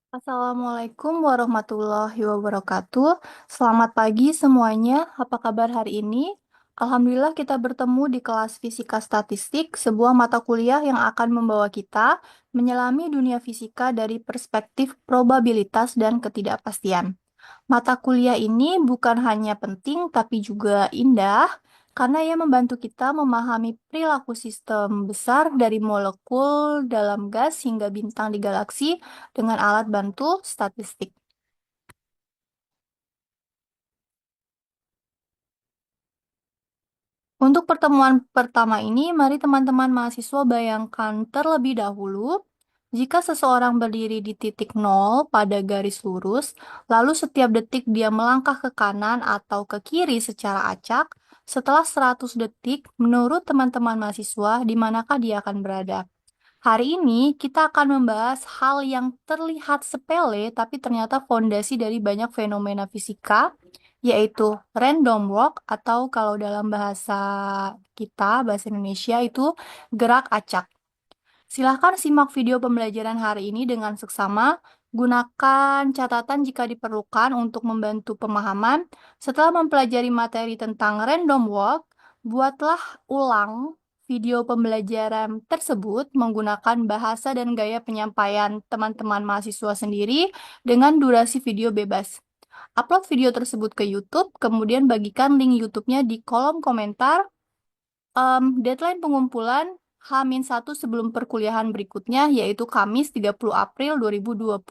Assalamualaikum warahmatullahi wabarakatuh. Selamat pagi semuanya. Apa kabar hari ini? Alhamdulillah kita bertemu di kelas Fisika Statistik, sebuah mata kuliah yang akan membawa kita menyelami dunia fisika dari perspektif probabilitas dan ketidakpastian. Mata kuliah ini bukan hanya penting tapi juga indah karena ia membantu kita memahami perilaku sistem besar dari molekul dalam gas hingga bintang di galaksi dengan alat bantu statistik. Untuk pertemuan pertama ini, mari teman-teman mahasiswa bayangkan terlebih dahulu, jika seseorang berdiri di titik nol pada garis lurus, lalu setiap detik dia melangkah ke kanan atau ke kiri secara acak, setelah 100 detik, menurut teman-teman mahasiswa, di manakah dia akan berada? Hari ini kita akan membahas hal yang terlihat sepele tapi ternyata fondasi dari banyak fenomena fisika, yaitu random walk atau kalau dalam bahasa kita, bahasa Indonesia itu gerak acak. Silahkan simak video pembelajaran hari ini dengan seksama, gunakan catatan jika diperlukan untuk membantu pemahaman. Setelah mempelajari materi tentang random walk, buatlah ulang video pembelajaran tersebut menggunakan bahasa dan gaya penyampaian teman-teman mahasiswa sendiri dengan durasi video bebas. Upload video tersebut ke YouTube, kemudian bagikan link YouTube-nya di kolom komentar. Deadline pengumpulan H-1 sebelum perkuliahan berikutnya, yaitu Kamis 30 April 2025.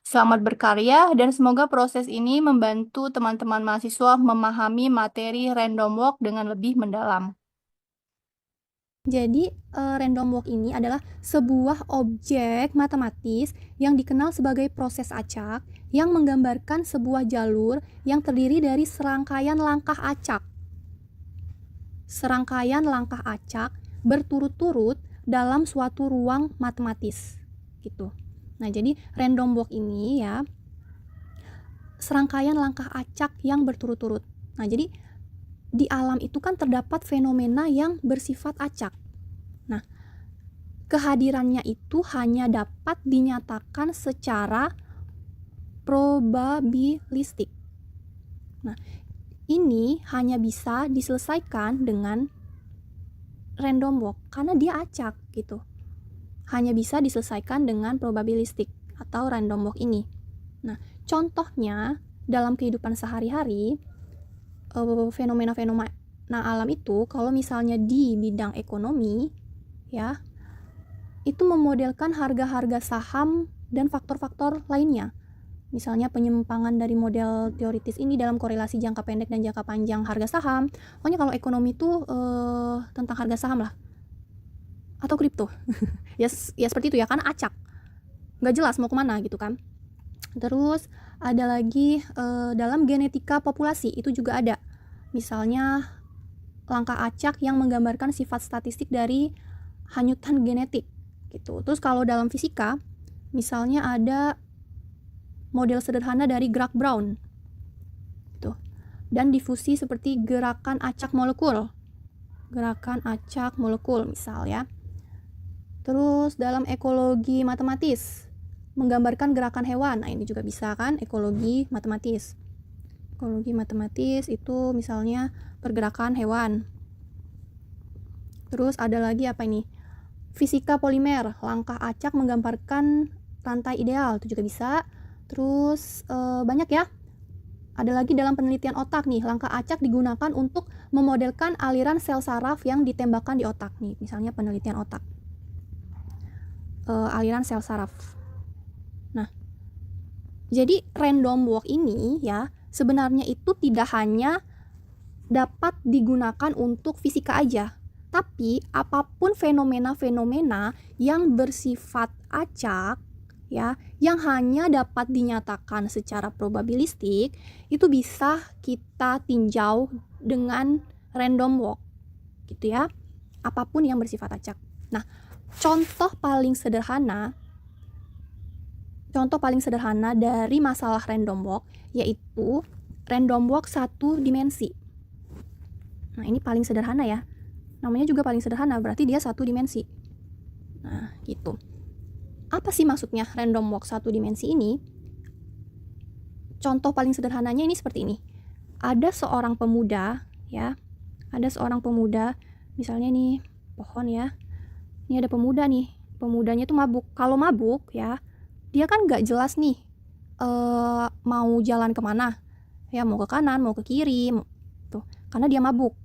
Selamat berkarya dan semoga proses ini membantu teman-teman mahasiswa memahami materi random walk dengan lebih mendalam. Jadi, random walk ini adalah sebuah objek matematis yang dikenal sebagai proses acak yang menggambarkan sebuah jalur yang terdiri dari serangkaian langkah acak. Serangkaian langkah acak berturut-turut dalam suatu ruang matematis. Gitu. Nah, jadi random walk ini ya serangkaian langkah acak yang berturut-turut. Nah, jadi di alam itu kan terdapat fenomena yang bersifat acak. Nah, kehadirannya itu hanya dapat dinyatakan secara probabilistik. Nah, ini hanya bisa diselesaikan dengan random walk karena dia acak gitu. Hanya bisa diselesaikan dengan probabilistik atau random walk ini. Nah, contohnya dalam kehidupan sehari-hari, fenomena-fenomena alam itu kalau misalnya di bidang ekonomi ya, itu memodelkan harga-harga saham dan faktor-faktor lainnya. Misalnya penyimpangan dari model teoritis ini dalam korelasi jangka pendek dan jangka panjang harga saham. Pokoknya kalau ekonomi itu tentang harga saham lah. Atau kripto. ya seperti itu ya, kan acak. Nggak jelas mau kemana gitu kan. Terus ada lagi dalam genetika populasi itu juga ada. Misalnya langkah acak yang menggambarkan sifat statistik dari hanyutan genetik gitu. Terus kalau dalam fisika misalnya ada model sederhana dari gerak Brown gitu. Dan difusi seperti gerakan acak molekul. Gerakan acak molekul misal ya. Terus dalam ekologi matematis menggambarkan gerakan hewan. Nah, ini juga bisa kan ekologi matematis. Ekologi matematis itu misalnya pergerakan hewan. Terus ada lagi apa ini? Fisika polimer, langkah acak menggambarkan rantai ideal, itu juga bisa. Terus banyak ya. Ada lagi dalam penelitian otak nih, langkah acak digunakan untuk memodelkan aliran sel saraf yang ditembakkan di otak nih, misalnya penelitian otak. Aliran sel saraf. Nah, jadi random walk ini ya sebenarnya itu tidak hanya dapat digunakan untuk fisika aja, tapi apapun fenomena-fenomena yang bersifat acak ya, yang hanya dapat dinyatakan secara probabilistik, itu bisa kita tinjau dengan random walk gitu ya. Apapun yang bersifat acak. Nah, contoh paling sederhana dari masalah random walk yaitu random walk satu dimensi. Nah, ini paling sederhana ya. Namanya juga paling sederhana, berarti dia satu dimensi. Nah, gitu. Apa sih maksudnya random walk satu dimensi ini? Contoh paling sederhananya ini seperti ini. Ada seorang pemuda, ya. Ada seorang pemuda, misalnya nih pohon ya. Ini ada pemuda nih. Pemudanya tuh mabuk. Kalau mabuk ya, dia kan nggak jelas nih mau jalan kemana. Ya mau ke kanan, mau ke kiri, tuh. Karena dia mabuk.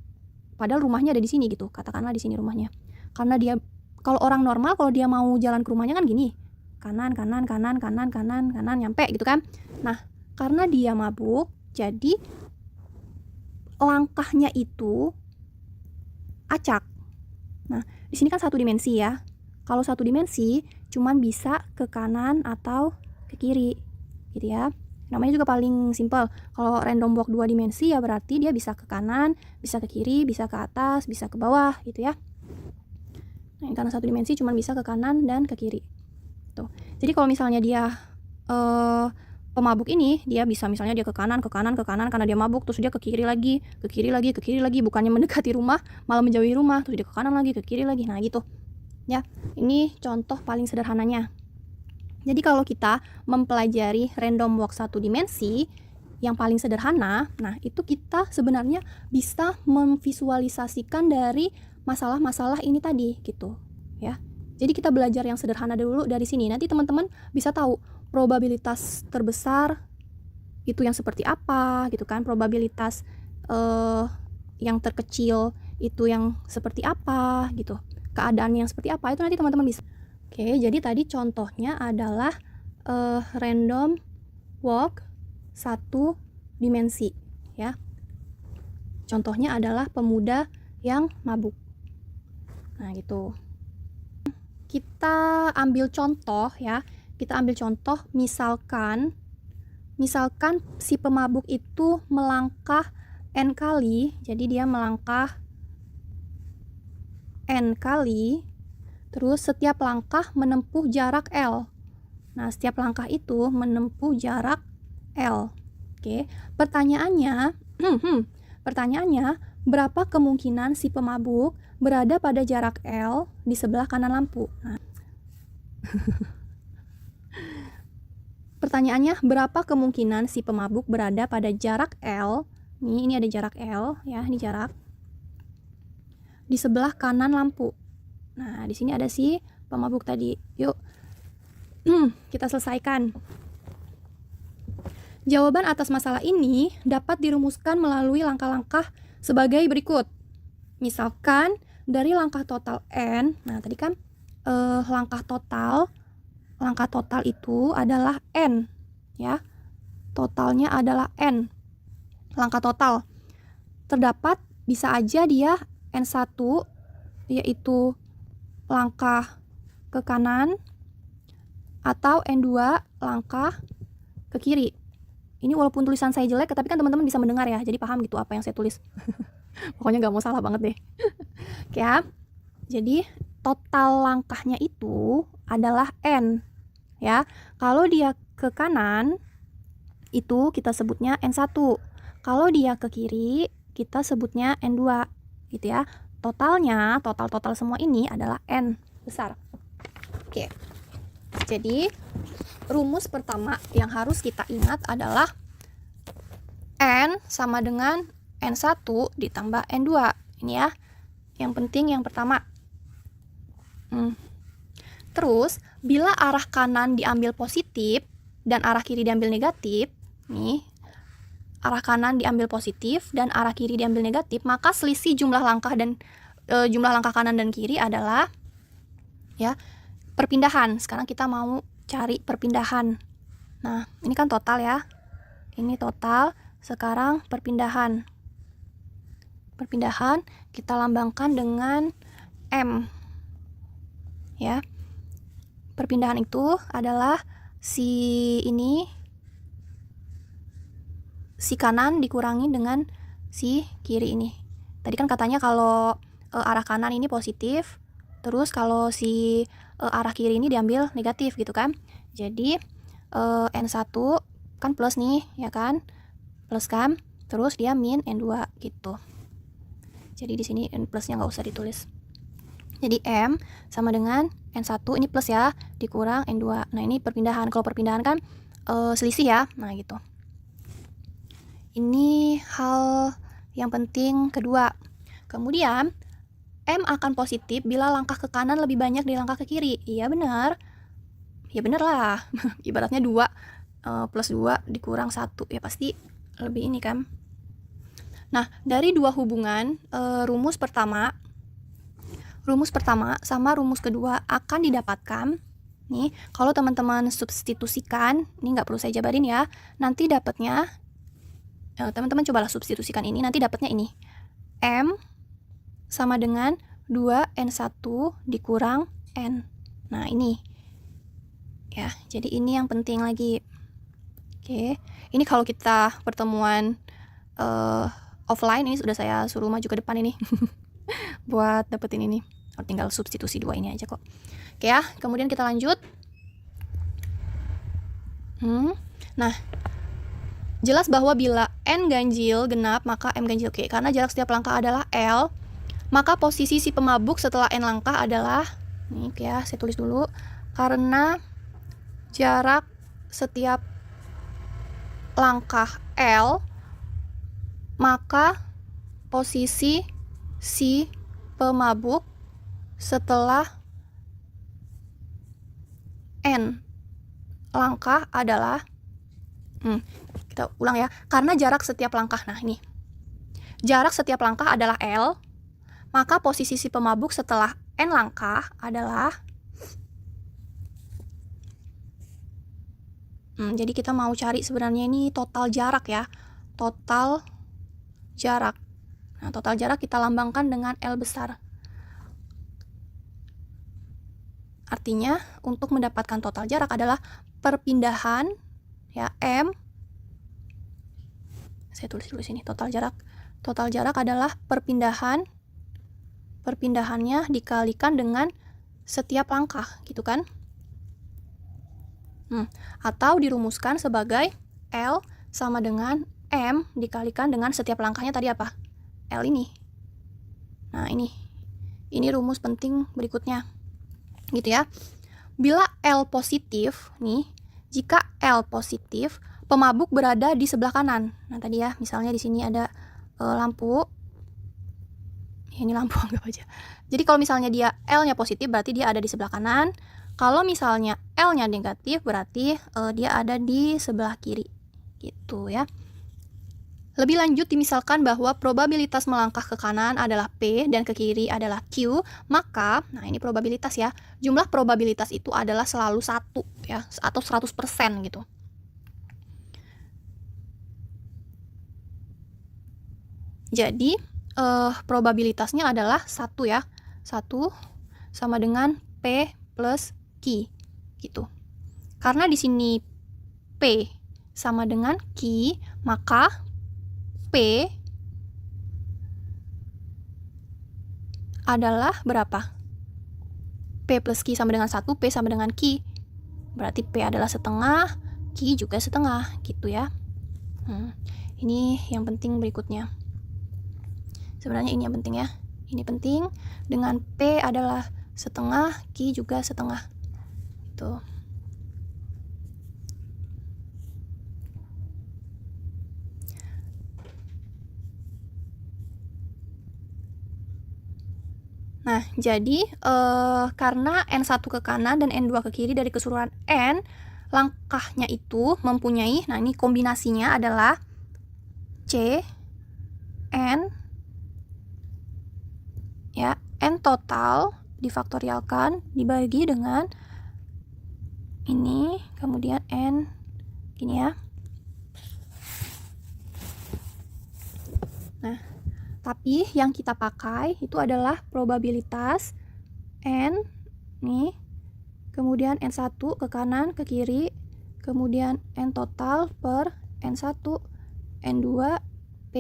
Padahal rumahnya ada di sini gitu. Katakanlah di sini rumahnya. Karena dia, kalau orang normal kalau dia mau jalan ke rumahnya kan gini. Kanan, kanan, kanan, kanan, kanan, kanan, nyampe gitu kan. Nah, karena dia mabuk, jadi langkahnya itu acak. Nah, di sini kan satu dimensi ya. Kalau satu dimensi cuman bisa ke kanan atau ke kiri, gitu ya. Namanya juga paling simpel. Kalau random walk 2 dimensi ya berarti dia bisa ke kanan, bisa ke kiri, bisa ke atas, bisa ke bawah, gitu ya. Nah, karena satu dimensi cuman bisa ke kanan dan ke kiri. Tuh. Jadi kalau misalnya dia pemabuk ini, dia bisa misalnya dia ke kanan, ke kanan, ke kanan karena dia mabuk, terus dia ke kiri lagi, ke kiri lagi, ke kiri lagi, bukannya mendekati rumah, malah menjauhi rumah, terus dia ke kanan lagi, ke kiri lagi. Nah, gitu. Ya, ini contoh paling sederhananya. Jadi kalau kita mempelajari random walk satu dimensi yang paling sederhana, nah itu kita sebenarnya bisa memvisualisasikan dari masalah-masalah ini tadi gitu, ya. Jadi kita belajar yang sederhana dulu dari sini. Nanti teman-teman bisa tahu probabilitas terbesar itu yang seperti apa gitu kan, probabilitas yang terkecil itu yang seperti apa gitu, keadaannya yang seperti apa, itu nanti teman-teman bisa. Oke, jadi tadi contohnya adalah random walk satu dimensi ya. Contohnya adalah pemuda yang mabuk. Nah, gitu. Kita ambil contoh ya. Kita ambil contoh misalkan si pemabuk itu melangkah n kali, jadi dia melangkah n kali, terus setiap langkah menempuh jarak L. Nah, setiap langkah itu menempuh jarak L. Oke, pertanyaannya, berapa kemungkinan si pemabuk berada pada jarak L di sebelah kanan lampu? Nah, pertanyaannya, berapa kemungkinan si pemabuk berada pada jarak L? Ini ada jarak L ya, ini jarak di sebelah kanan lampu. Nah, di sini ada si pemabuk tadi. Yuk, kita selesaikan. Jawaban atas masalah ini dapat dirumuskan melalui langkah-langkah sebagai berikut. Misalkan dari langkah total n, nah tadi kan langkah total itu adalah n, ya. Totalnya adalah n. Langkah total. Terdapat bisa aja dia n1 yaitu langkah ke kanan atau n2 langkah ke kiri. Ini walaupun tulisan saya jelek, tapi kan teman-teman bisa mendengar ya, jadi paham gitu apa yang saya tulis. Pokoknya nggak mau salah banget deh. Oke ya. Jadi total langkahnya itu adalah n, ya. Kalau dia ke kanan itu kita sebutnya n1. Kalau dia ke kiri kita sebutnya n2, gitu ya. Totalnya, total semua ini adalah n besar. Oke. Jadi rumus pertama yang harus kita ingat adalah n sama dengan n1 ditambah n2. Ini ya, yang penting yang pertama. Terus, bila arah kanan diambil positif dan arah kiri diambil negatif, nih, arah kanan diambil positif dan arah kiri diambil negatif, maka selisih jumlah langkah dan jumlah langkah kanan dan kiri adalah ya perpindahan. Sekarang kita mau cari perpindahan. Nah, ini kan total ya. Ini total, sekarang perpindahan. Perpindahan kita lambangkan dengan M. Ya. Perpindahan itu adalah si kanan dikurangi dengan si kiri ini. Tadi kan katanya kalau arah kanan ini positif, terus kalau si arah kiri ini diambil negatif gitu kan. Jadi N1 kan plus nih, ya kan? Plus kan? Terus dia min N2 gitu. Jadi di sini N plusnya nggak usah ditulis. Jadi M sama dengan N1 ini plus ya, dikurang N2. Nah, ini perpindahan. Kalau perpindahan kan selisih ya. Nah, gitu. Ini hal yang penting kedua. Kemudian, M akan positif bila langkah ke kanan lebih banyak dari langkah ke kiri. Iya benar. Ya benar lah. Ibaratnya 2 plus 2 dikurang 1. Ya pasti lebih ini kan. Nah, dari dua hubungan, rumus pertama sama rumus kedua akan didapatkan. Nih, kalau teman-teman substitusikan, ini nggak perlu saya jabarin ya, nanti dapatnya, teman-teman cobalah substitusikan ini, nanti dapatnya ini. M sama dengan 2N1 dikurang N. Nah, ini. Ya, jadi ini yang penting lagi. Oke, ini kalau kita pertemuan offline, ini sudah saya suruh maju ke depan ini. Buat dapetin ini. Tinggal substitusi 2 ini aja kok. Oke ya, kemudian kita lanjut. Nah, jelas bahwa bila N ganjil genap, maka M ganjil Q. Karena jarak setiap langkah adalah L, maka posisi si pemabuk setelah N langkah adalah, nih ya, saya tulis dulu. Karena jarak setiap langkah L, maka posisi si pemabuk setelah N langkah adalah, kita ulang ya, karena jarak setiap langkah, nah ini, jarak setiap langkah adalah L, maka posisi si pemabuk setelah N langkah adalah, jadi kita mau cari sebenarnya ini total jarak ya, total jarak. Nah, total jarak kita lambangkan dengan L besar. Artinya, untuk mendapatkan total jarak adalah perpindahan, ya, M. Saya tulis dulu sini, total jarak. Total jarak adalah perpindahannya dikalikan dengan setiap langkah, gitu kan? Atau dirumuskan sebagai L sama dengan M dikalikan dengan setiap langkahnya tadi apa? L ini. Nah, ini rumus penting berikutnya. Gitu ya. Bila L positif nih, jika L positif, pemabuk berada di sebelah kanan. Nah, tadi ya, misalnya di sini ada lampu. Ya, ini lampu anggap aja. Jadi kalau misalnya dia L-nya positif berarti dia ada di sebelah kanan. Kalau misalnya L-nya negatif berarti dia ada di sebelah kiri. Gitu ya. Lebih lanjut dimisalkan bahwa probabilitas melangkah ke kanan adalah P dan ke kiri adalah Q, maka, nah ini probabilitas ya, jumlah probabilitas itu adalah selalu 1 ya, atau 100% gitu. Jadi, probabilitasnya adalah 1 ya, 1 sama dengan P plus Q gitu. Karena di sini P sama dengan Q, maka P adalah berapa? P plus Q sama dengan 1, P sama dengan Q. Berarti P adalah setengah, Q juga setengah, gitu ya. Ini yang penting berikutnya. Sebenarnya ini yang penting ya. Ini penting, dengan P adalah setengah, Q juga setengah. Tuh. Nah, jadi karena N1 ke kanan dan N2 ke kiri dari keseluruhan N, langkahnya itu mempunyai, nah ini kombinasinya adalah C, N, ya, N total difaktorialkan dibagi dengan ini, kemudian N, gini ya. Nah, tapi yang kita pakai itu adalah probabilitas N, nih, kemudian N1 ke kanan, ke kiri, kemudian N total per N1, N2, P,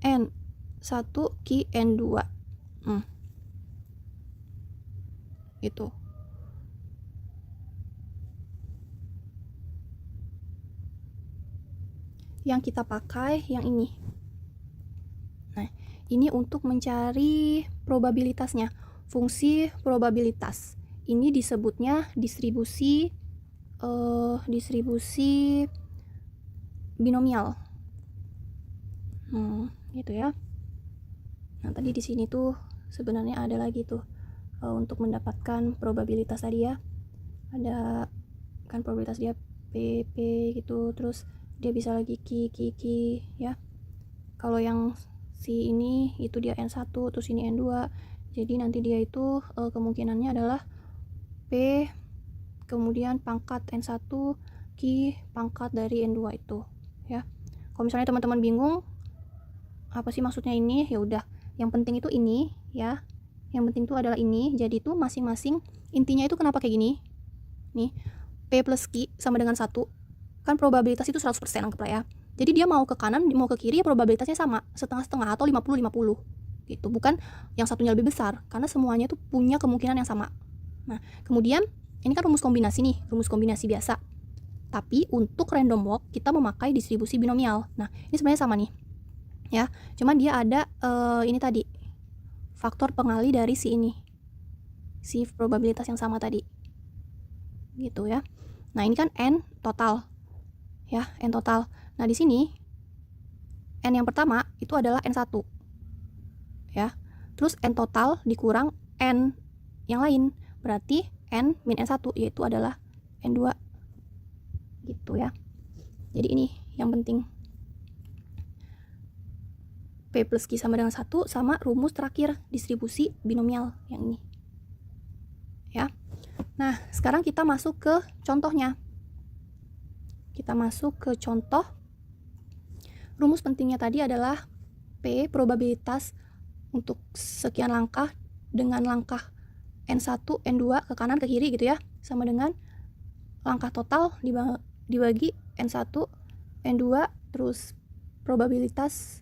N1, Q, N2. Itu. Yang kita pakai yang ini. Nah, ini untuk mencari probabilitasnya. fungsi probabilitas. Ini disebutnya distribusi binomial. Gitu ya. Nah, tadi di sini tuh sebenarnya ada lagi tuh untuk mendapatkan probabilitas tadi ya. Ada kan probabilitas dia P gitu, terus dia bisa lagi Q ya. Kalau yang si ini itu dia N1, terus ini N2. Jadi nanti dia itu kemungkinannya adalah P kemudian pangkat N1 Q pangkat dari N2 itu ya. Kalau misalnya teman-teman bingung apa sih maksudnya ini, ya udah, yang penting itu ini ya. Yang penting itu adalah ini. Jadi itu masing-masing intinya itu kenapa kayak gini? Nih, P plus Q sama dengan 1. Kan probabilitas itu 100% anggaplah ya. Jadi dia mau ke kanan, mau ke kiri ya probabilitasnya sama, setengah-setengah atau 50-50 gitu. Bukan yang satunya lebih besar, karena semuanya itu punya kemungkinan yang sama. Nah, kemudian ini kan rumus kombinasi nih, rumus kombinasi biasa. Tapi untuk random walk kita memakai distribusi binomial. Nah, ini sebenarnya sama nih. Ya, cuman dia ada ini tadi. Faktor pengali dari si ini. Si probabilitas yang sama tadi. Gitu ya. Nah, ini kan N total. Ya, N total. Nah, di sini N yang pertama itu adalah N1. Ya. Terus N total dikurang N yang lain. Berarti N min N1 yaitu adalah N2. Gitu ya. Jadi ini yang penting. P plus Q sama dengan 1 sama rumus terakhir distribusi binomial yang ini. Ya. Nah, sekarang kita masuk ke contohnya. Kita masuk ke contoh. Rumus pentingnya tadi adalah P probabilitas untuk sekian langkah dengan langkah N1, N2 ke kanan ke kiri gitu ya, sama dengan langkah total dibagi N1, N2 terus probabilitas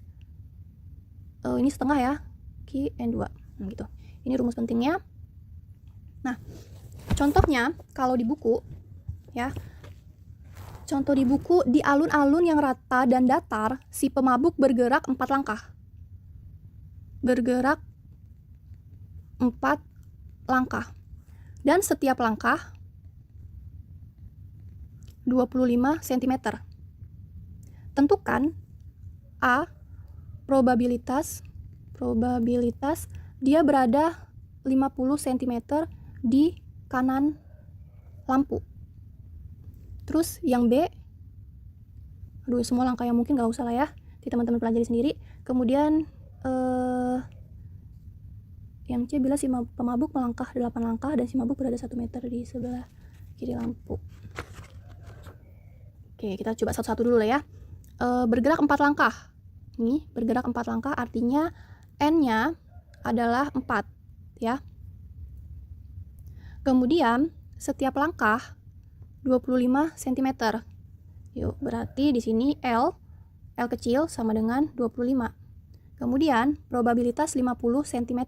ini setengah ya, Q N2 gitu. Ini rumus pentingnya. Nah, contohnya kalau di buku ya, contoh di buku, di alun-alun yang rata dan datar, si pemabuk bergerak 4 langkah. Bergerak 4 langkah. Dan setiap langkah 25 cm. Tentukan A, probabilitas dia berada 50 cm di kanan lampu. Terus yang B, semua langkah yang mungkin gak usah lah ya, di teman-teman pelajari sendiri. Kemudian yang C bila si pemabuk melangkah 8 langkah dan si mabuk berada 1 meter di sebelah kiri lampu. Oke, kita coba satu-satu dulu lah ya. Bergerak 4 langkah. Ini bergerak 4 langkah artinya N-nya adalah 4 ya. Kemudian setiap langkah 25 cm. Yuk, berarti di sini L kecil sama dengan 25. Kemudian probabilitas 50 cm.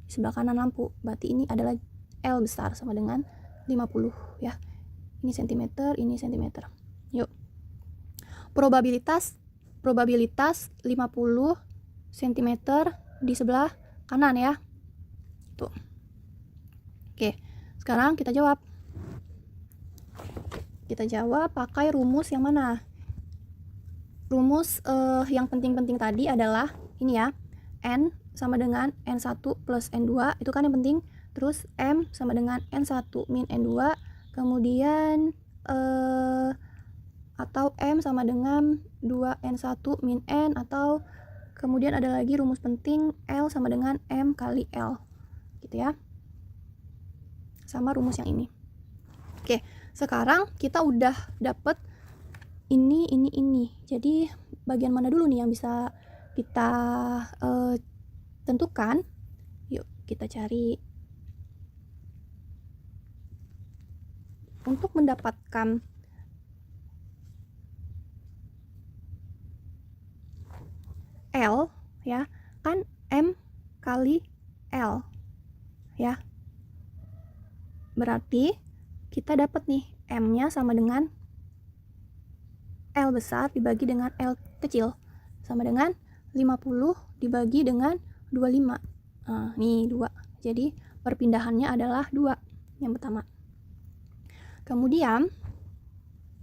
Di sebelah kanan lampu. Berarti ini adalah L besar sama dengan 50 ya. Ini cm, ini cm. Yuk. Probabilitas 50 cm di sebelah kanan ya. Tuh. Oke, sekarang kita jawab. Kita jawab pakai rumus yang mana? Rumus yang penting-penting tadi adalah ini ya. N sama dengan N1 plus N2, itu kan yang penting. Terus M sama dengan N1 min N2. Kemudian atau M sama dengan 2N1 min N, atau kemudian ada lagi rumus penting L sama dengan M kali L. Gitu ya. Sama rumus yang ini. Oke, sekarang kita udah dapet ini. Jadi bagian mana dulu nih yang bisa kita tentukan? Yuk kita cari. Untuk mendapatkan L ya, kan M kali L ya. Berarti kita dapat nih M-nya sama dengan L besar dibagi dengan L kecil sama dengan 50 dibagi dengan 25. Nah, nih 2. Jadi perpindahannya adalah 2. Yang pertama. Kemudian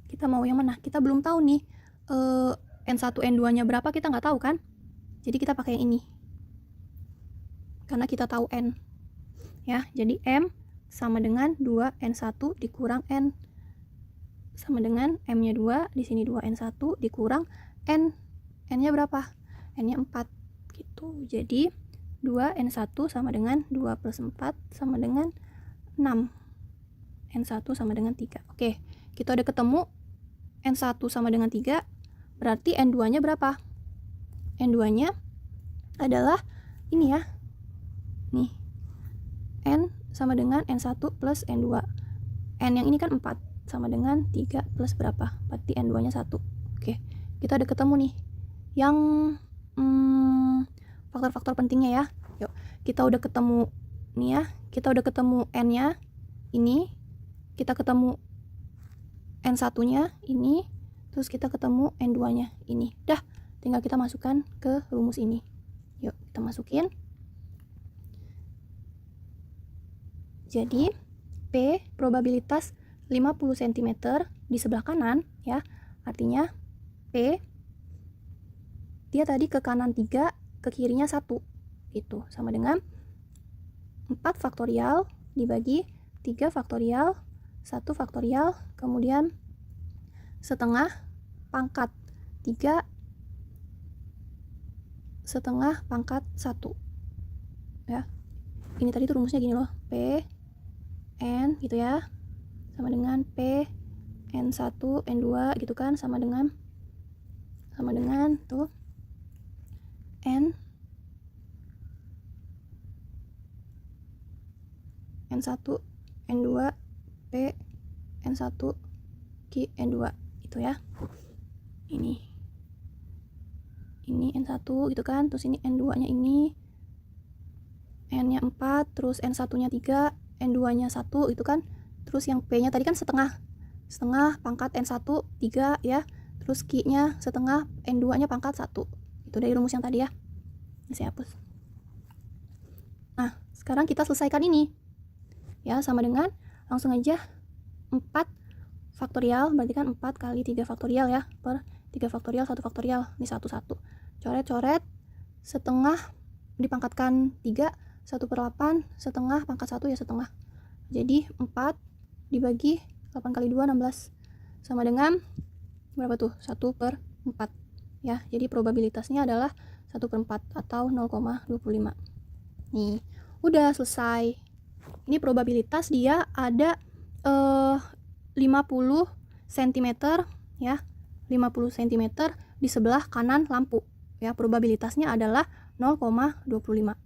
kita mau yang mana? Kita belum tahu nih N1, N2-nya berapa, kita nggak tahu kan? Jadi kita pakai yang ini. Karena kita tahu N. Ya, jadi M sama dengan 2N1 dikurang N. Sama dengan M-nya 2, di sini 2N1 dikurang N. N-nya berapa? N-nya 4. Gitu. Jadi 2N1 sama dengan 2 plus 4 sama dengan 6. N1 sama dengan 3. Oke, kita udah ketemu N1 sama dengan 3, berarti N2-nya berapa? N2-nya adalah ini ya. Nih. N sama dengan N1 plus N2. N yang ini kan 4 sama dengan 3 plus berapa? Berarti N2-nya 1. Oke, kita udah ketemu nih yang faktor-faktor pentingnya ya. Yuk, kita udah ketemu nih ya. Kita udah ketemu N-nya ini. Kita ketemu N1-nya ini. Terus kita ketemu N2-nya ini. Dah, tinggal kita masukkan ke rumus ini. Yuk, kita masukin. Jadi, P probabilitas 50 cm di sebelah kanan ya. Artinya P dia tadi ke kanan 3, ke kirinya 1. Gitu. Sama dengan 4 faktorial dibagi 3 faktorial, 1 faktorial, kemudian setengah pangkat 3 setengah pangkat 1. Ya. Ini tadi tuh rumusnya gini loh. P N gitu ya. Sama dengan P N1, N2 gitu kan, sama dengan tuh N N1, N2, P N1, Q N2 itu ya. Ini N1 gitu kan, terus ini N2-nya ini N-nya 4, terus N1-nya 3, N2-nya 1 itu kan. Terus yang P-nya tadi kan setengah pangkat N1 3 ya. Terus Q-nya setengah, N2-nya pangkat 1. Itu dari rumus yang tadi ya. Ini saya hapus. Nah, sekarang kita selesaikan ini. Ya, sama dengan langsung aja 4 faktorial, berarti kan 4 kali 3 faktorial ya. Per 3 faktorial, 1 faktorial. Ini 1, 1. Coret-coret, setengah dipangkatkan 3, 1/8, setengah pangkat 1 ya setengah. Jadi 4 dibagi 8 kali 2, 16. Sama dengan berapa tuh? 1/4 ya. Jadi probabilitasnya adalah 1/4 atau 0,25. Nih, udah selesai. Ini probabilitas dia ada 50 cm ya. 50 cm di sebelah kanan lampu. Ya, probabilitasnya adalah 0,25.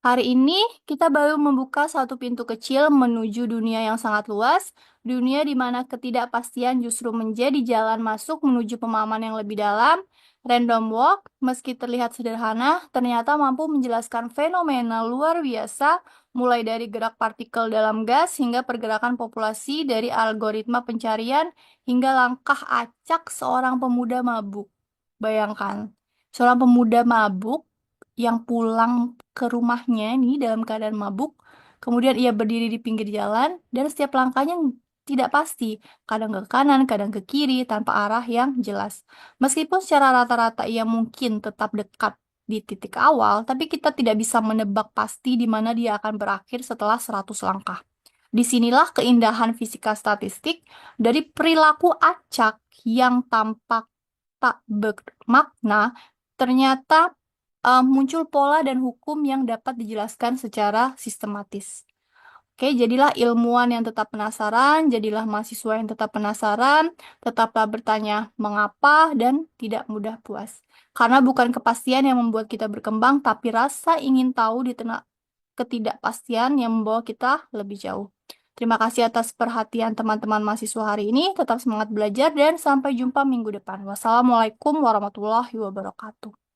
Hari ini kita baru membuka satu pintu kecil menuju dunia yang sangat luas, dunia di mana ketidakpastian justru menjadi jalan masuk menuju pemahaman yang lebih dalam. Random walk, meski terlihat sederhana, ternyata mampu menjelaskan fenomena luar biasa, mulai dari gerak partikel dalam gas hingga pergerakan populasi, dari algoritma pencarian hingga langkah acak seorang pemuda mabuk. Bayangkan, seorang pemuda mabuk yang pulang ke rumahnya nih dalam keadaan mabuk, kemudian ia berdiri di pinggir jalan, dan setiap langkahnya tidak pasti, kadang ke kanan, kadang ke kiri, tanpa arah yang jelas. Meskipun secara rata-rata ia mungkin tetap dekat di titik awal, tapi kita tidak bisa menebak pasti di mana dia akan berakhir setelah 100 langkah. Disinilah keindahan fisika statistik dari perilaku acak yang tampak tak bermakna, ternyata muncul pola dan hukum yang dapat dijelaskan secara sistematis. Oke, jadilah ilmuwan yang tetap penasaran, jadilah mahasiswa yang tetap penasaran, tetaplah bertanya mengapa dan tidak mudah puas. Karena bukan kepastian yang membuat kita berkembang, tapi rasa ingin tahu di tengah ketidakpastian yang membawa kita lebih jauh. Terima kasih atas perhatian teman-teman mahasiswa hari ini. Tetap semangat belajar dan sampai jumpa minggu depan. Wassalamualaikum warahmatullahi wabarakatuh.